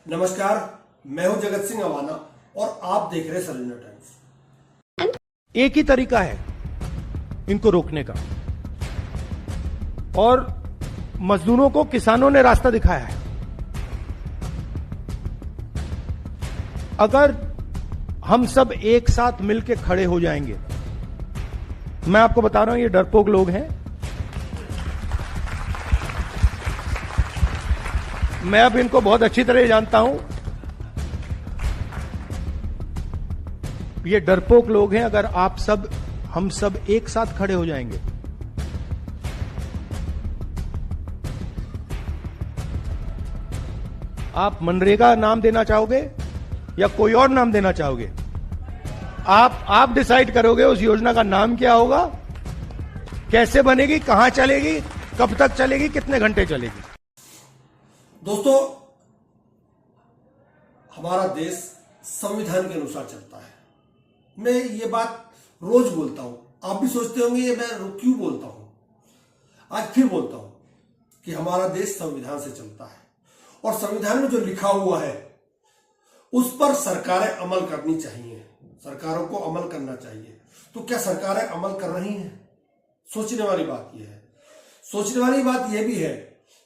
नमस्कार, मैं हूं जगत सिंह अवाना और आप देख रहे हैं सलीना टाइम्स। एक ही तरीका है इनको रोकने का, और मजदूरों को किसानों ने रास्ता दिखाया है। अगर हम सब एक साथ मिलकर खड़े हो जाएंगे, मैं आपको बता रहा हूं ये डरपोक लोग हैं। मैं अब इनको बहुत अच्छी तरह जानता हूं। ये डरपोक लोग हैं। अगर हम सब एक साथ खड़े हो जाएंगे, आप मनरेगा नाम देना चाहोगे या कोई और नाम देना चाहोगे? आप डिसाइड करोगे उस योजना का नाम क्या होगा, कैसे बनेगी, कहां चलेगी, कब तक चलेगी, कितने घंटे चलेगी। दोस्तों, हमारा देश संविधान के अनुसार चलता है। मैं ये बात रोज बोलता हूं, आप भी सोचते होंगे ये मैं क्यों बोलता हूं। आज फिर बोलता हूं कि हमारा देश संविधान से चलता है और संविधान में जो लिखा हुआ है उस पर सरकारें अमल करनी चाहिए, सरकारों को अमल करना चाहिए। तो क्या सरकारें अमल कर रही हैं? सोचने वाली बात यह है। सोचने वाली बात यह भी है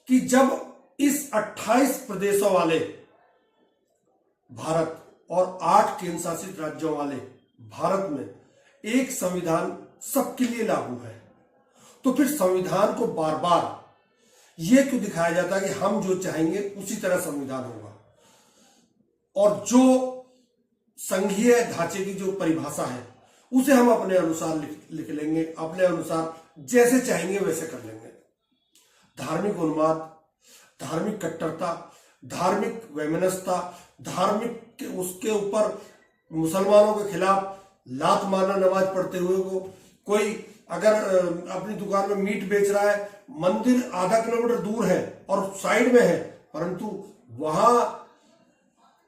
कि जब इस 28 प्रदेशों वाले भारत और 8 केंद्र शासित राज्यों वाले भारत में एक संविधान सबके लिए लागू है, तो फिर संविधान को बार बार यह क्यों दिखाया जाता है कि हम जो चाहेंगे उसी तरह संविधान होगा, और जो संघीय ढांचे की जो परिभाषा है उसे हम अपने अनुसार लिख लेंगे, अपने अनुसार जैसे चाहेंगे वैसे कर लेंगे। धार्मिक उन्माद, धार्मिक कट्टरता, धार्मिक वैमनस्यता, धार्मिक उसके ऊपर मुसलमानों के खिलाफ लात मारना, नमाज पढ़ते हुए को कोई अगर अपनी दुकान में मीट बेच रहा है, मंदिर आधा किलोमीटर दूर है और साइड में है, परंतु वहां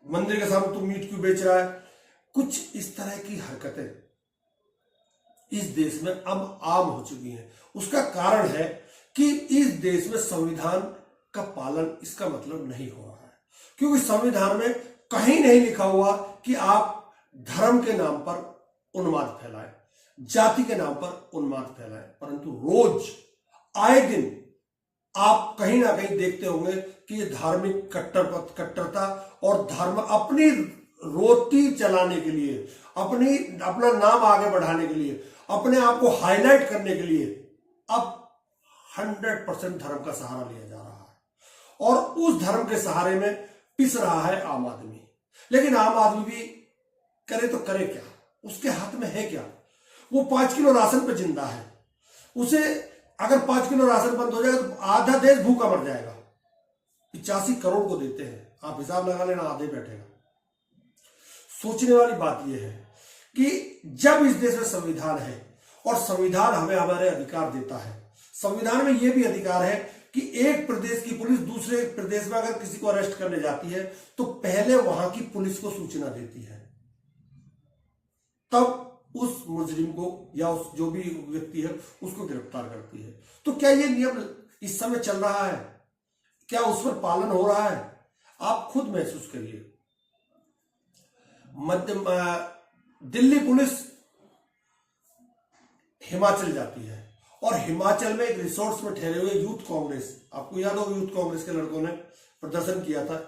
मंदिर के सामने तू मीट क्यों बेच रहा है। कुछ इस तरह की हरकतें इस देश में अब आम हो चुकी हैं। उसका कारण है कि इस देश में संविधान का पालन इसका मतलब नहीं हो रहा है, क्योंकि संविधान में कहीं नहीं लिखा हुआ कि आप धर्म के नाम पर उन्माद फैलाएं, जाति के नाम पर उन्माद फैलाएं, परंतु रोज आए दिन आप कहीं ना कहीं देखते होंगे कि ये धार्मिक कट्टरता और धर्म अपनी रोटी चलाने के लिए, अपना नाम आगे बढ़ाने के लिए, अपने आप को हाईलाइट करने के लिए अब 100% धर्म का सहारा लिया जा रहा है, और उस धर्म के सहारे में पिस रहा है आम आदमी। लेकिन आम आदमी भी करे तो करे क्या, उसके हाथ में है क्या? वो 5 किलो राशन पे जिंदा है। उसे अगर 5 किलो राशन बंद हो जाएगा तो आधा देश भूखा मर जाएगा। 85 करोड़ को देते हैं, आप हिसाब लगा लेना, आधे बैठेगा। सोचने वाली बात यह है कि जब इस देश में संविधान है और संविधान हमें हमारे अधिकार देता है, संविधान में यह भी अधिकार है कि एक प्रदेश की पुलिस दूसरे प्रदेश में अगर किसी को अरेस्ट करने जाती है तो पहले वहां की पुलिस को सूचना देती है, तब उस मुजरिम को या उस जो भी व्यक्ति है उसको गिरफ्तार करती है। तो क्या यह नियम इस समय चल रहा है? क्या उस पर पालन हो रहा है? आप खुद महसूस करिए। दिल्ली पुलिस हिमाचल जाती है और हिमाचल में एक रिसोर्ट्स में ठहरे हुए यूथ कांग्रेस, आपको याद होगा यूथ कांग्रेस के लड़कों ने प्रदर्शन किया था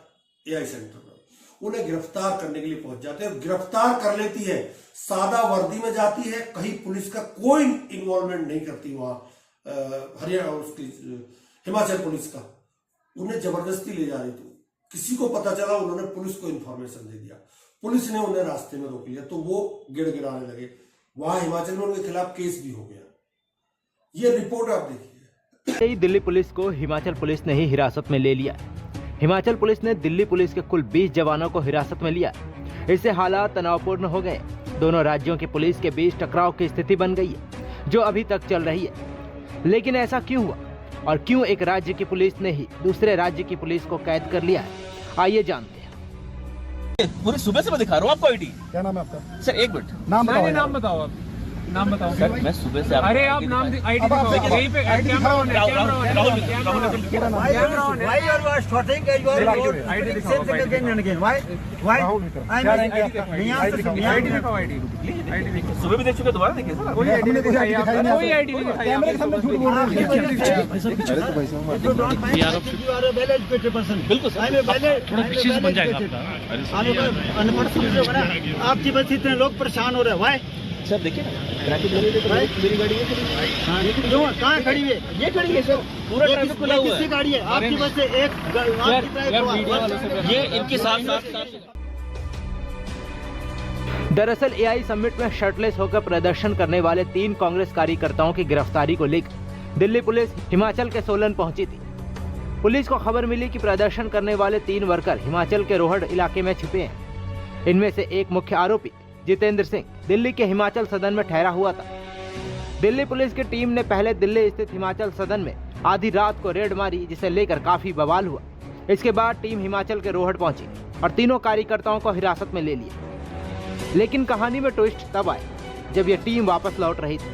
एआई सेंटर में, उन्हें गिरफ्तार करने के लिए पहुंच जाते हैं, गिरफ्तार कर लेती है, सादा वर्दी में जाती है, कहीं पुलिस का कोई इन्वॉल्वमेंट नहीं करती वहां हरियाणा उसकी हिमाचल पुलिस का, उन्हें जबरदस्ती ले जा रही थी। किसी को पता चला, उन्होंने पुलिस को इंफॉर्मेशन दे दिया, पुलिस ने उन्हें रास्ते में रोक लिया, तो वो गिड़गिड़ाने लगे। वहां हिमाचल में उनके खिलाफ केस भी हो गया। ये रिपोर्ट आप देखिए। दिल्ली पुलिस को हिमाचल पुलिस ने ही हिरासत में ले लिया। हिमाचल पुलिस ने दिल्ली पुलिस के कुल 20 जवानों को हिरासत में लिया। इससे हालात तनावपूर्ण हो गए। दोनों राज्यों की पुलिस के बीच टकराव की स्थिति बन गई है, जो अभी तक चल रही है। लेकिन ऐसा क्यों हुआ और क्यों एक राज्य की पुलिस ने ही दूसरे राज्य की पुलिस को कैद कर लिया है, आइए जानते हैं। पूरे सुबह से मैं दिखा रहा हूँ आपको आईडी। क्या नाम है आपका? सर एक मिनट, नाम बताओ। नाम बताओ आप। नाम बताओ सर मैं सुबह से अरे आप नाम आईडी दिखाओ। यहीं पे कैमरा ऑन है, कैमरा ऑन है, कैमरा ऑन है। are starting your road same thing again and again. Why? सुबह भी देख चुके दोबारा देखिए सर कोई आईडी नहीं दिखाई कैमरे के सामने झूठ बोल रहे हैं बिल्कुल सर आपकी वजह से इतने लोग परेशान हो रहे हैं। वाई सर देखिए ना ट्रैफिक मेरी गाड़ी है क्यों कहाँ खड़ी है? ये खड़ी है सर पूरा ट्रैफिक खुला हुआ किसकी है गाड़ी है? आपकी वजह से एक ये इनके साथ दरअसल एआई समिट में शर्टलेस होकर प्रदर्शन करने वाले 3 कांग्रेस कार्यकर्ताओं की गिरफ्तारी को लेकर दिल्ली पुलिस हिमाचल के सोलन पहुंची थी। पुलिस को खबर मिली कि प्रदर्शन करने वाले 3 वर्कर हिमाचल के रोहड़ इलाके में छिपे हैं। इनमें से एक मुख्य आरोपी जितेंद्र सिंह दिल्ली के हिमाचल सदन में ठहरा हुआ था। दिल्ली पुलिस की टीम ने पहले दिल्ली स्थित हिमाचल सदन में आधी रात को रेड मारी, जिसे लेकर काफी बवाल हुआ। इसके बाद टीम हिमाचल के रोहड़ पहुंची और तीनों कार्यकर्ताओं को हिरासत में ले लिया। लेकिन कहानी में ट्विस्ट तब आया जब यह टीम वापस लौट रही थी।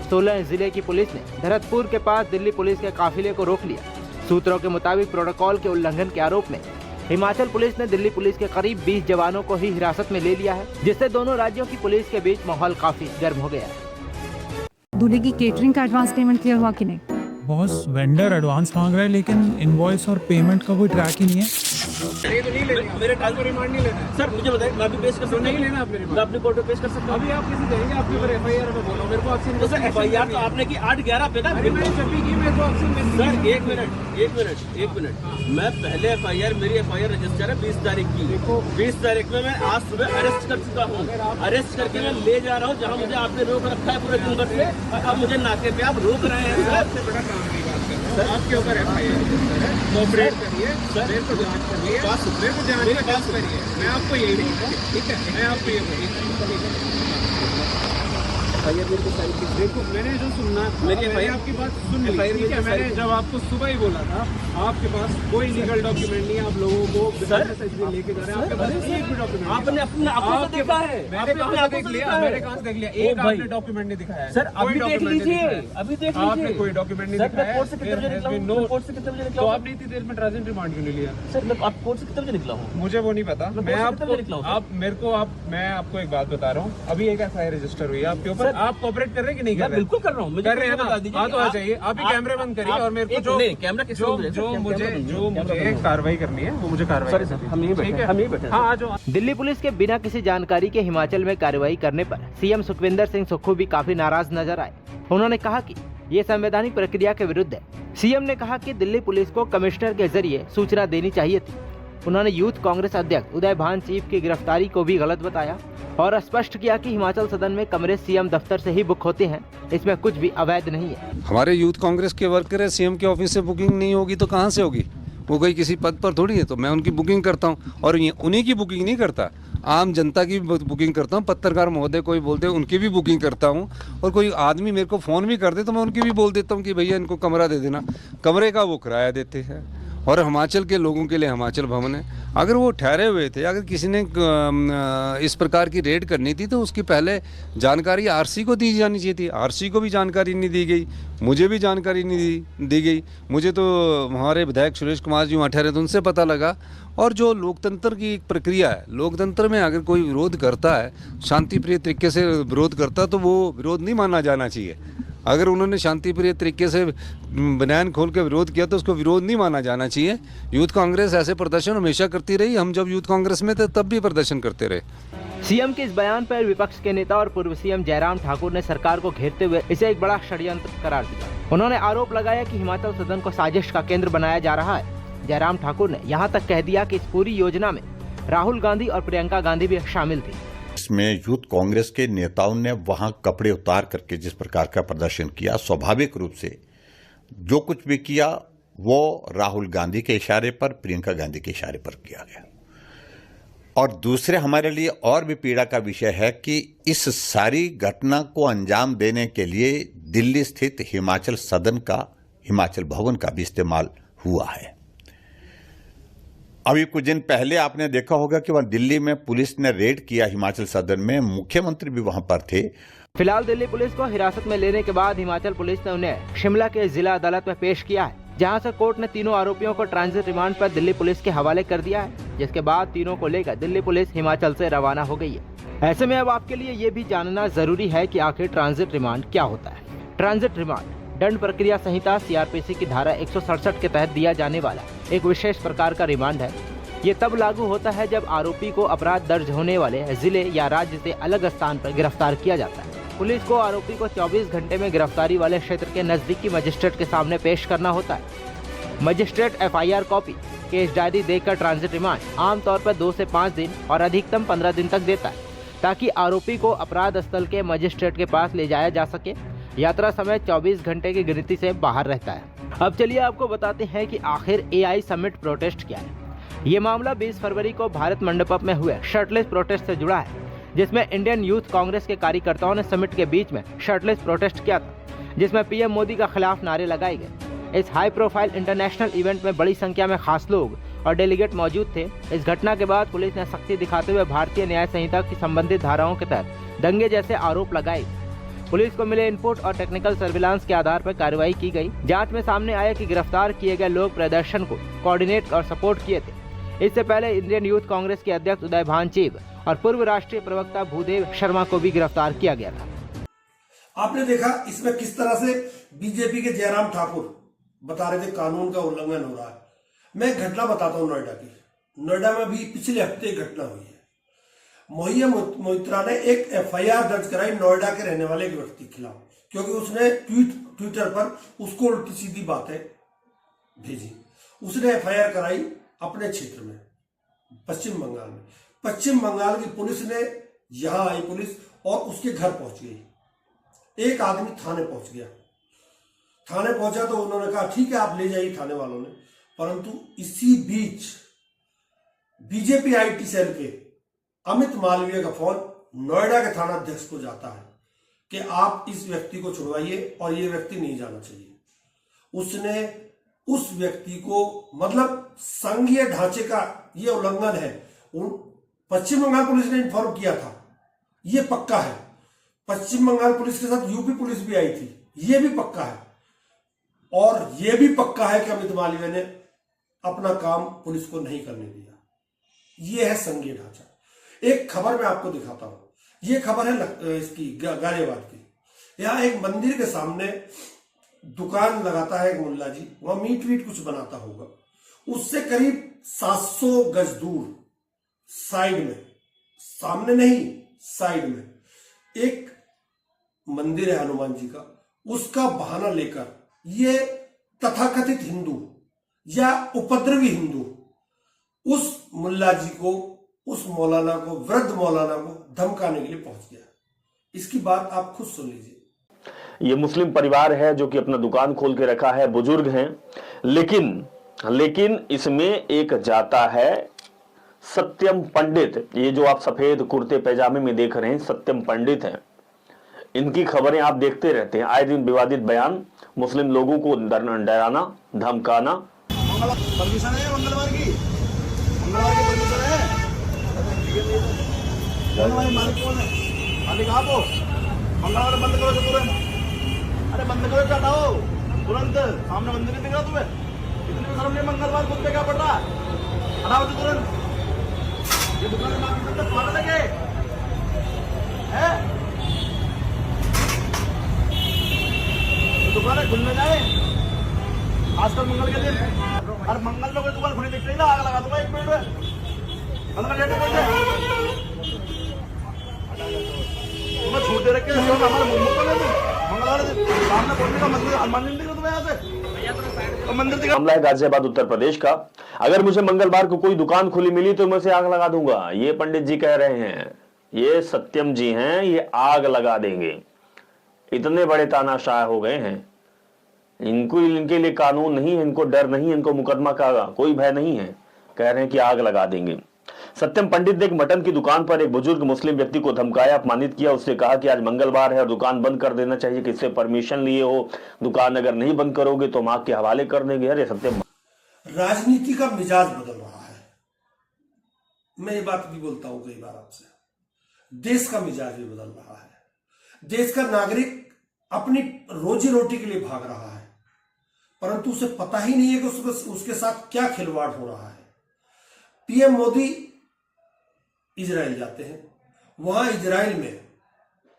सोलन जिले की पुलिस ने भरतपुर के पास दिल्ली पुलिस के काफिले को रोक लिया। सूत्रों के मुताबिक प्रोटोकॉल के उल्लंघन के आरोप में हिमाचल पुलिस ने दिल्ली पुलिस के करीब 20 जवानों को ही हिरासत में ले लिया है, जिससे दोनों राज्यों की पुलिस के बीच माहौल काफी गर्म हो गया है। दूल्हे की केटरिंग का एडवांस पेमेंट क्लियर हुआ कि नहीं? बॉस वेंडर एडवांस मांग रहा है लेकिन इनवॉइस और पेमेंट का कोई ट्रैक ही नहीं है। मेरे ट्रांसफर रिमांड नहीं लेना सर मुझे बताइए मैं भी पेश कर सकता हूं नहीं लेना आपने मैं अपने कोर्ट में पेश कर सकता हूं अभी आप किसी देंगे आपके ऊपर एफआईआर में बोलो मेरे को आपसे तो सर एफआईआर तो आपने की 8/11 पे ना मैंने जब भी की मेरे को आपसे सर एक मिनट मैं पहले एफआईआर मेरी एफआईआर रजिस्टर है 20 तारीख की। 20 तारीख में मैं आज सुबह अरेस्ट कर चुका हूँ। अरेस्ट करके मैं ले जा रहा हूँ जहाँ मुझे आपने रोक रखा है पूरे दिन भर से। अब मुझे नाके पे आप रोक रहे हैं सर। बड़ा काम की बात कर रहा हूँ आपके ऊपर एफआईआर कोऑपरेट करिए मेरे को जांच करिए मेरे को जांच करिए। मैं आपको यही बोलूँगा ठीक है मैं आपको ये देखो मैंने जो सुनना मेरी मैंने आपकी बात सुन ली ठीक है। मैंने जब आपको सुबह ही बोला था आपके पास कोई लीगल डॉक्यूमेंट नहीं है, आप लोगों को लेके जा रहे हैं। आपके पास एक भी डॉक्यूमेंट आपने अपना आपको देखा है मैंने कहाँ देख लिया मैंने कहाँ देख लिया एक आपने डॉक्यूमेंट नहीं दिखाया सर अभी देख लीजिए अभी देख लीजिए आपने कोई डॉक्यूमेंट नहीं दिखाया। कोर्ट से कितने बजे निकला हूं कोर्ट से कितने बजे निकला तो आपने इतनी देर में ट्रांजिट रिमांड क्यों नहीं लिया? सर मैं आप कोर्ट से कितने बजे निकला हूं मुझे वो नहीं पता। मैं आपको मैं आपको एक बात बता रहा हूँ अभी एक एफआईआर रजिस्टर हुई है आपके ऊपर। आप कोऑपरेट कर रहे हैं कि नहीं कर रहे? बिल्कुल कर रहा हूँ कर रहे हैं ना? हाँ तो आ जाइए आप ही कैमरे बंद करिए और मेरे को जो मुझे कार्रवाई करनी है वो मुझे कार्रवाई हम यहीं बैठे हाँ आ जाओ। दिल्ली पुलिस के बिना किसी जानकारी के हिमाचल में कार्रवाई करने पर सीएम सुखविंदर सिंह सुक्खू भी काफी नाराज नजर आए। उन्होंने कहा कि ये संवैधानिक प्रक्रिया के विरुद्ध है। सीएम ने कहा कि दिल्ली पुलिस को कमिश्नर के जरिए सूचना देनी चाहिए थी। उन्होंने यूथ कांग्रेस अध्यक्ष उदय भान चीफ की गिरफ्तारी को भी गलत बताया और स्पष्ट किया कि हिमाचल सदन में कमरे सीएम दफ्तर से ही बुक होते हैं, इसमें कुछ भी अवैध नहीं है। हमारे यूथ कांग्रेस के वर्कर है, सीएम के ऑफिस से बुकिंग नहीं होगी तो कहाँ से होगी? वो कोई किसी पद पर थोड़ी है, तो मैं उनकी बुकिंग करता हूँ और उन्हीं की बुकिंग नहीं करता, आम जनता की बुकिंग करता हूँ। पत्रकार महोदय कोई बोलते हैं उनकी भी बुकिंग करता हूँ और कोई आदमी मेरे को फ़ोन भी कर दे तो मैं उनकी भी बोल देता हूँ कि भैया इनको कमरा दे देना। कमरे का वो किराया देते हैं और हिमाचल के लोगों के लिए हिमाचल भवन है। अगर वो ठहरे हुए थे, अगर किसी ने इस प्रकार की रेड करनी थी तो उसकी पहले जानकारी आरसी को दी जानी चाहिए थी। आरसी को भी जानकारी नहीं दी गई, मुझे भी जानकारी नहीं दी गई। मुझे तो हमारे विधायक सुरेश कुमार जी वहाँ ठहरे थे उनसे पता लगा। और जो लोकतंत्र की एक प्रक्रिया है, लोकतंत्र में अगर कोई विरोध करता है, शांति प्रिय तरीके से विरोध करता है तो वो विरोध नहीं माना जाना चाहिए। अगर उन्होंने शांतिप्रिय तरीके से बयान खोल के विरोध किया तो उसको विरोध नहीं माना जाना चाहिए। यूथ कांग्रेस ऐसे प्रदर्शन हमेशा करती रही, हम जब यूथ कांग्रेस में थे तब भी प्रदर्शन करते रहे। सीएम के इस बयान पर विपक्ष के नेता और पूर्व सीएम जयराम ठाकुर ने सरकार को घेरते हुए इसे एक बड़ा षड्यंत्र करार दिया। उन्होंने आरोप लगाया कि हिमाचल सदन को साजिश का केंद्र बनाया जा रहा है। जयराम ठाकुर ने यहाँ तक कह दिया कि इस पूरी योजना में राहुल गांधी और प्रियंका गांधी भी शामिल थी। इसमें यूथ कांग्रेस के नेताओं ने वहां कपड़े उतार करके जिस प्रकार का प्रदर्शन किया, स्वाभाविक रूप से जो कुछ भी किया वो राहुल गांधी के इशारे पर, प्रियंका गांधी के इशारे पर किया गया। और दूसरे हमारे लिए और भी पीड़ा का विषय है कि इस सारी घटना को अंजाम देने के लिए दिल्ली स्थित हिमाचल सदन का, हिमाचल भवन का भी इस्तेमाल हुआ है। अभी कुछ दिन पहले आपने देखा होगा कि वहां दिल्ली में पुलिस ने रेड किया हिमाचल सदन में, मुख्यमंत्री भी वहां पर थे। फिलहाल दिल्ली पुलिस को हिरासत में लेने के बाद हिमाचल पुलिस ने उन्हें शिमला के जिला अदालत में पेश किया है। जहां से कोर्ट ने तीनों आरोपियों को ट्रांजिट रिमांड पर दिल्ली पुलिस के हवाले कर दिया है, जिसके बाद तीनों को लेकर दिल्ली पुलिस हिमाचल से रवाना हो गई है। ऐसे में अब आपके लिए ये भी जानना जरूरी है कि आखिर ट्रांजिट रिमांड क्या होता है। ट्रांजिट रिमांड दंड प्रक्रिया संहिता सीआरपीसी की धारा 167 के तहत दिया जाने वाला एक विशेष प्रकार का रिमांड है। ये तब लागू होता है जब आरोपी को अपराध दर्ज होने वाले जिले या राज्य से अलग स्थान पर गिरफ्तार किया जाता है। पुलिस को आरोपी को 24 घंटे में गिरफ्तारी वाले क्षेत्र के नजदीकी मजिस्ट्रेट के सामने पेश करना होता है। Magistrate FIR copy, case diary देकर ट्रांजिट रिमांड आमतौर पर 2 से 5 दिन और अधिकतम 15 दिन तक देता है, ताकि आरोपी को अपराध स्थल के मजिस्ट्रेट के पास ले जाया जा सके। यात्रा समय 24 घंटे की गिनती से बाहर रहता है। अब चलिए आपको बताते हैं कि आखिर एआई समिट प्रोटेस्ट क्या है। ये मामला 20 फरवरी को भारत मंडपम में हुए शर्टलेस प्रोटेस्ट से जुड़ा है, जिसमें इंडियन यूथ कांग्रेस के कार्यकर्ताओं ने समिट के बीच में शर्टलेस प्रोटेस्ट किया था, जिसमें पीएम मोदी का खिलाफ नारे लगाए गए। इस हाई प्रोफाइल इंटरनेशनल इवेंट में बड़ी संख्या में खास लोग और डेलीगेट मौजूद थे। इस घटना के बाद पुलिस ने सख्ती दिखाते हुए भारतीय न्याय संहिता की संबंधित धाराओं के तहत दंगे जैसे आरोप लगाए। पुलिस को मिले इनपुट और टेक्निकल सर्विलांस के आधार पर कार्रवाई की गई। जांच में सामने आया कि गिरफ्तार किए गए लोग प्रदर्शन को कोऑर्डिनेट और सपोर्ट किए थे। इससे पहले इंडियन यूथ कांग्रेस के अध्यक्ष उदय भान चीब और पूर्व राष्ट्रीय प्रवक्ता भूदेव शर्मा को भी गिरफ्तार किया गया था। आपने देखा इसमें किस तरह से बीजेपी के जयराम ठाकुर बता रहे थे कानून का उल्लंघन हो रहा है। मैं एक घटना बताता हूं नोएडा की। नोएडा में भी पिछले हफ्ते एक घटना हुई है। मोहिया मोइत्रा ने एक एफआईआर दर्ज कराई नोएडा के रहने वाले एक व्यक्ति के खिलाफ, क्योंकि उसने ट्विटर पर उसको उल्टी सीधी बातें भेजी। उसने एफआईआर कराई अपने क्षेत्र में, पश्चिम बंगाल में। पश्चिम बंगाल की पुलिस ने यहां आई पुलिस और उसके घर पहुंच गई। एक आदमी थाने पहुंच गया। थाने पहुंचा तो उन्होंने कहा ठीक है आप ले जाइए थाने वालों ने, परंतु इसी बीच बीजेपी आईटी सेल के अमित मालवीय का फोन नोएडा के थाना अध्यक्ष को जाता है कि आप इस व्यक्ति को छुड़वाइए और ये व्यक्ति नहीं जाना चाहिए। उसने उस व्यक्ति को, मतलब संघीय ढांचे का ये उल्लंघन है। पश्चिम बंगाल पुलिस ने इन्फॉर्म किया था, ये पक्का है। पश्चिम बंगाल पुलिस के साथ यूपी पुलिस भी आई थी, ये भी पक्का है। और ये भी पक्का है कि अमित मालवीय ने अपना काम पुलिस को नहीं करने दिया। ये है संघीय ढांचा। एक खबर मैं आपको दिखाता हूं। ये खबर है इसकी गाजियाबाद की। यहां एक मंदिर के सामने दुकान लगाता है एक मुल्ला जी, वहां मीट वीट कुछ बनाता होगा। उससे करीब 700 गज दूर साइड में, सामने नहीं साइड में एक मंदिर है हनुमान जी का। उसका बहाना लेकर ये तथाकथित हिंदू या उपद्रवी हिंदू उस मुल्ला जी को, उस मौलाना को, वृद्ध मौलाना को धमकाने के लिए पहुंच गया। इसकी बात आप खुद सुन लीजिए। ये मुस्लिम परिवार है जो कि अपना दुकान खोल के रखा है, बुजुर्ग हैं, लेकिन इसमें एक जाता है सत्यम पंडित। ये जो आप सफेद कुर्ते पैजामे में देख रहे हैं, सत्यम पंडित हैं। इनकी खबरें आप देखते रहते हैं, आए दिन विवादित बयान, मुस्लिम लोगों को डराना, धमकाना। परमिशन है मंगलवार की परमिशन है। मालिक कौन है? मालिक आप हो? मंगलवार बंद करो तुरंत। अरे बंद करो, हटाओ तुरंत। सामने मंदिर नहीं दिख रहा तुम्हें? इतनी भी शर्म नहीं? मंगलवार खुद पे क्या पड़ रहा? हटाओ तो तुरंत। ये दुकान पागल लगे है? दुकान है, खुलने जाए आजकल मंगल के दिन। और मंगल में कोई दुकान खुली दिख रही ना, आग लगा दूंगा 1 मिनट में। छूटे रखे हमारे मंगलवार सामने बोलने का मंदिर दिख रहा तुम्हें यहाँ से? मंदिर दिखा। मामला है गाजियाबाद उत्तर प्रदेश का। अगर मुझे मंगलवार को कोई दुकान खुली मिली तो मैं उसे आग लगा दूंगा, ये पंडित जी कह रहे हैं। ये सत्यम जी हैं, ये आग लगा देंगे। इतने बड़े तानाशाह हो गए हैं, इनके लिए कानून नहीं है, इनको डर नहीं है, इनको मुकदमा का कोई भय नहीं है। कह रहे हैं कि आग लगा देंगे। सत्यम पंडित ने एक मटन की दुकान पर एक बुजुर्ग मुस्लिम व्यक्ति को धमकाया, अपमानित किया। उससे कहा कि आज मंगलवार है और दुकान बंद कर देना चाहिए, किससे परमिशन लिए हो, दुकान अगर नहीं बंद करोगे तो हम आग के हवाले कर देंगे। अरे सत्यम, राजनीति का मिजाज बदल रहा है। मैं ये बात भी बोलता हूं कई बार आपसे, देश का मिजाज भी बदल रहा है। देश का नागरिक अपनी रोजी रोटी के लिए भाग रहा है। परंतु उसे पता ही नहीं है कि उसके साथ क्या खिलवाड़ हो रहा है। पीएम मोदी इजराइल जाते हैं, वहां इजराइल में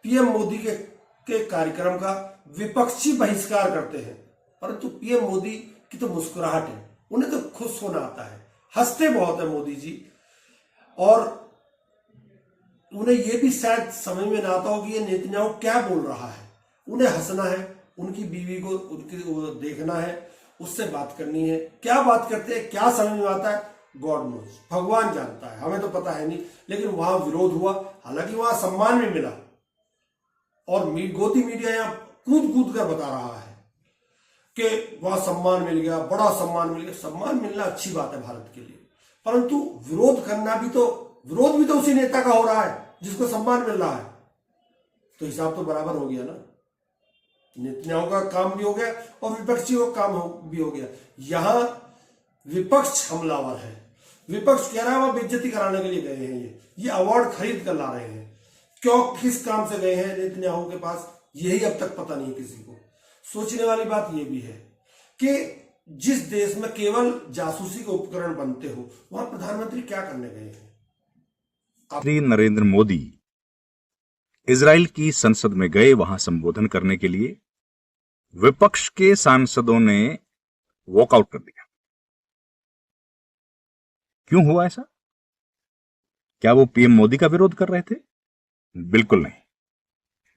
पीएम मोदी के कार्यक्रम का विपक्षी बहिष्कार करते हैं, परंतु पीएम मोदी की तो मुस्कुराहट है, उन्हें तो खुश होना आता है, हंसते बहुत है मोदी जी। और उन्हें यह भी शायद समझ में ना आता हो कि ये नेतन्याहू क्या बोल रहा है। उन्हें हंसना है, उनकी बीवी को उनकी देखना है, उससे बात करनी है। क्या बात करते हैं, क्या समझ में आता है, गॉड नोज, भगवान जानता है, हमें तो पता है नहीं। लेकिन वहां विरोध हुआ, हालांकि वहां सम्मान भी मिला और गोदी मीडिया यहां कूद कूद कर बता रहा है कि वहां सम्मान मिल गया, बड़ा सम्मान मिल गया। सम्मान मिलना अच्छी बात है भारत के लिए, परंतु विरोध करना भी तो, विरोध भी तो उसी नेता का हो रहा है जिसको सम्मान मिल रहा है, तो हिसाब तो बराबर हो गया ना। नेतन्याहू का काम भी हो गया और विपक्षियों का काम भी हो गया। यहां विपक्ष हमलावर है, विपक्ष कह रहा है वह बेइज्जती कराने के लिए गए हैं, ये अवार्ड खरीद कर ला रहे हैं। क्यों, किस काम से गए हैं नेतन्याहू के पास, यही अब तक पता नहीं किसी को। सोचने वाली बात यह भी है कि जिस देश में केवल जासूसी के उपकरण बनते हो, वहां प्रधानमंत्री क्या करने गए हैं। श्री नरेंद्र मोदी इजराइल की संसद में गए वहां संबोधन करने के लिए। विपक्ष के सांसदों ने वॉकआउट कर दिया। क्यों हुआ ऐसा? क्या वो पीएम मोदी का विरोध कर रहे थे? बिल्कुल नहीं।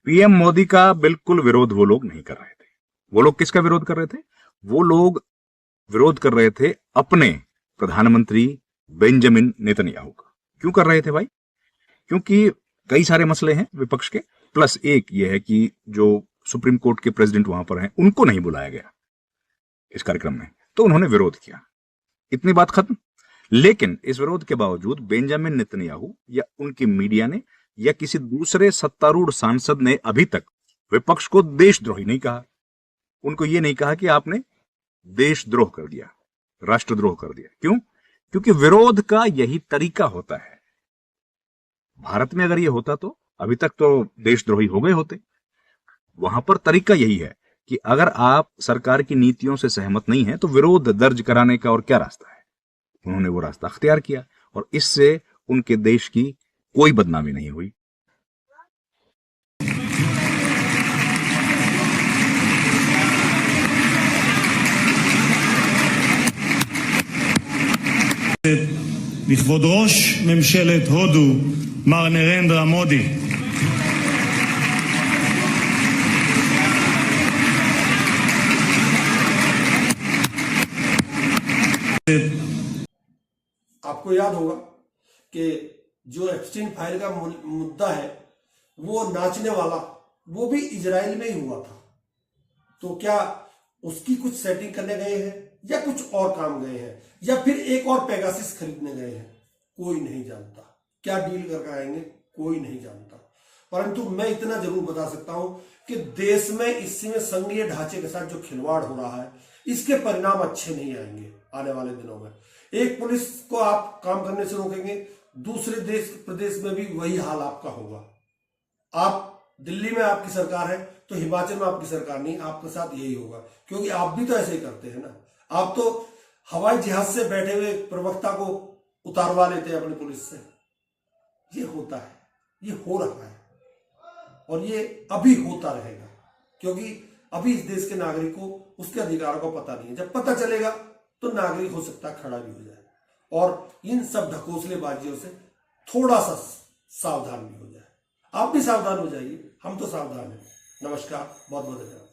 पीएम मोदी का बिल्कुल विरोध वो लोग नहीं कर रहे थे। वो लोग किसका विरोध कर रहे थे? वो लोग विरोध कर रहे थे अपने प्रधानमंत्री बेंजामिन नेतन्याहू का। क्यों कर रहे थे भाई? क्योंकि कई सारे मसले हैं विपक्ष के, प्लस एक ये है कि जो सुप्रीम कोर्ट के प्रेसिडेंट वहां पर हैं उनको नहीं बुलाया गया इस कार्यक्रम में, तो उन्होंने विरोध किया। इतनी बात खत्म। लेकिन इस विरोध के बावजूद बेंजामिन नेतन्याहू या उनकी मीडिया ने या किसी दूसरे सत्तारूढ़ सांसद ने अभी तक विपक्ष को देशद्रोही नहीं कहा। उनको यह नहीं कहा कि आपने देशद्रोह कर दिया, राष्ट्रद्रोह कर दिया। क्यों? क्योंकि विरोध का यही तरीका होता है। भारत में अगर यह होता तो अभी तक तो देशद्रोही हो गए होते। वहां पर तरीका यही है कि अगर आप सरकार की नीतियों से सहमत नहीं है तो विरोध दर्ज कराने का और क्या रास्ता है। उन्होंने वो रास्ता अख्तियार किया और इससे उनके देश की कोई बदनामी नहीं हुई। לכבוד ראש ממשלת הודו מר נרנדרה מודי. आपको याद होगा कि जो एप्स्टीन फाइल का मुद्दा है, वो नाचने वाला, वो भी इजराइल में ही हुआ था। तो क्या उसकी कुछ सेटिंग करने गए हैं या कुछ और काम गए हैं या फिर एक और पेगासिस खरीदने गए हैं, कोई नहीं जानता। क्या डील करके आएंगे, कोई नहीं जानता। परंतु मैं इतना जरूर बता सकता हूं कि देश में इसमें संघीय ढांचे के साथ जो खिलवाड़ हो रहा है, इसके परिणाम अच्छे नहीं आएंगे आने वाले दिनों में। एक पुलिस को आप काम करने से रोकेंगे, दूसरे देश प्रदेश में भी वही हाल आपका होगा। आप दिल्ली में आपकी सरकार है तो हिमाचल में आपकी सरकार नहीं, आपके साथ यही होगा, क्योंकि आप भी तो ऐसे ही करते हैं ना। आप तो हवाई जहाज से बैठे हुए प्रवक्ता को उतारवा लेते हैं अपनी पुलिस से। ये होता है, ये हो रहा है और ये अभी होता रहेगा, क्योंकि अभी इस देश के नागरिक को उसके अधिकारों का पता नहीं है। जब पता चलेगा तो नागरिक हो सकता है खड़ा भी हो जाए और इन सब ढकोसलेबाजियों से थोड़ा सा सावधान भी हो जाए। आप भी सावधान हो जाइए, हम तो सावधान हैं। नमस्कार, बहुत बहुत धन्यवाद।